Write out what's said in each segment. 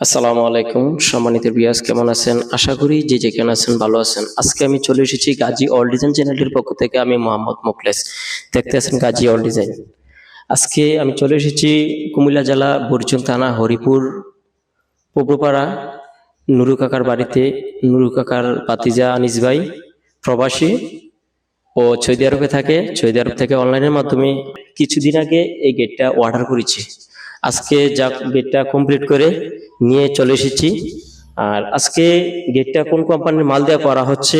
আসসালামু আলাইকুম সম্মানিত ভিউয়ার্স, কেমন আছেন? আশা করি যে যেখানে আছেন ভালো আছেন। আজকে আমি চলে এসেছি গাজী অল ডিজাইন চ্যানেলটির পক্ষ থেকে। আমি মোহাম্মদ মোখলেস, দেখতে আছেন গাজী অল ডিজাইন। আজকে আমি চলে এসেছি কুমিল্লা জেলা বুড়িচং থানা হরিপুর পূর্বপাড়া নুরু কাকার বাড়িতে। নুরু কাকার ভাতিজা আনিস ভাই প্রবাসী ও সৌদি আরবে থাকে। সৌদি আরব থেকে অনলাইনের মাধ্যমে কিছুদিন আগে এই গেটটা অর্ডার করেছি। আজকে যা গেটটা কমপ্লিট করে নিয়ে চলে এসেছি। আর আজকে গেটটা কোন কোম্পানির মাল দিয়ে করা হচ্ছে,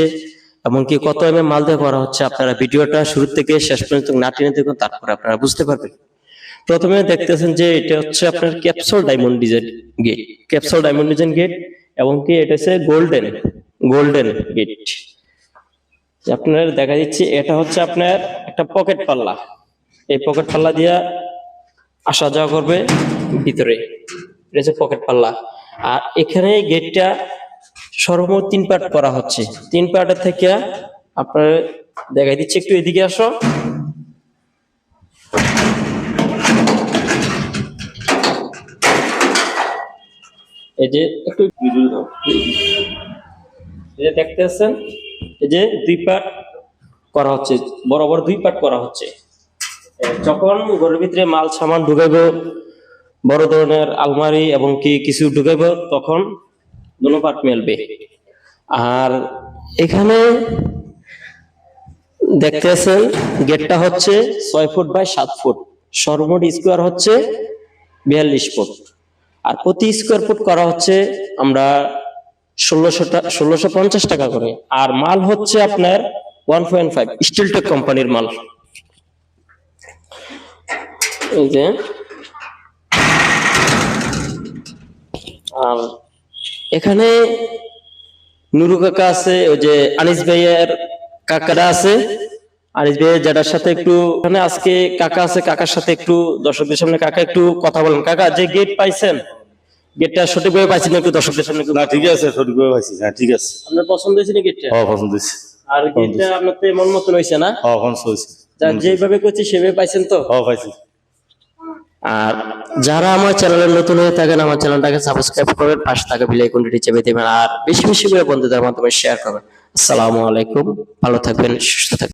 এমনকি কত মাল দিয়ে করা হচ্ছে, আপনারা ভিডিওটা শুরু থেকে শেষ পর্যন্ত না টেনে দেখুন, তারপরে আপনারা বুঝতে পারবেন। প্রথমে দেখতেছেন যে এটা হচ্ছে আপনার capsule diamond design gate, capsule diamond design gate, এবং কি এটা হচ্ছে গোল্ডেন গেট। আপনার দেখা দিচ্ছে এটা হচ্ছে আপনার একটা পকেট পাল্লা। এই পকেট পাল্লা দিয়া আসা যাওয়া করবে ভিতরে, এটা হচ্ছে পকেট পাল্লা। আর এখানে গেটটা সর্বমোট 3 পার্ট করা হচ্ছে। 3 পার্টের থেকে আপনার দেখা দিচ্ছে, একটু এদিকে আসো। এই যে একটু দেখতে পাচ্ছেন, এই যে 2 পার্ট করা হচ্ছে, বরাবর 2 পার্ট করা হচ্ছে। যখন ঘরের ভিতরে মাল সামান ঢুকাইবো, বড় ধরনের আলমারি এবং কি কিছু ঢুকাইবো, তখন দুটো পার্ট মেলবে। আর এখানে দেখতে পাচ্ছেন গেটটা হচ্ছে 6 ফুট বাই 7 ফুট, সর্বমোট স্কোয়ার হচ্ছে 42 ফুট। আর প্রতি স্কোয়ার ফুট করা হচ্ছে আমরা 1650 টাকা করে। আর মাল হচ্ছে আপনার 1.5 স্টিলটেক কোম্পানির মাল। এই যে আর এখানে নুরু কাকা আছে, ওই যে আনিস ভাইয়ের কাকারা আছে। আনিস ভাইয়ের যেটার সাথে একটু মানে আজকে কাকা আছে, কাকার সাথে একটু দর্শকদের সামনে কাকা একটু কথা বলেন। কাকা, যে গেট পাইছেন, গেটটা সঠিকভাবে পাইছেন একটু দর্শকদের সামনে? না, ঠিক আছে, সঠিকভাবে পাইছি। হ্যাঁ, ঠিক আছে। আপনার পছন্দ হয়েছে না গেটটা? হ্যাঁ, পছন্দ হয়েছে। আর গেটটা আপনার তো মন মতন হয়েছে না? হ্যাঁ, পছন্দ হয়েছে। যেভাবে করছি সেভাবে পাইছেন তো? হ্যাঁ, পাইছি। আর যারা আমার চ্যানেলে নতুন হয়ে থাকেন, আমার চ্যানেলটাকে সাবস্ক্রাইব করবেন, পাশে থাকা বেল আইকনটি চেপে দেবেন, আর বেশি বেশি করে বন্ধুদের মাধ্যমে শেয়ার করবেন। আসসালামু আলাইকুম, ভালো থাকবেন, সুস্থ থাকবেন।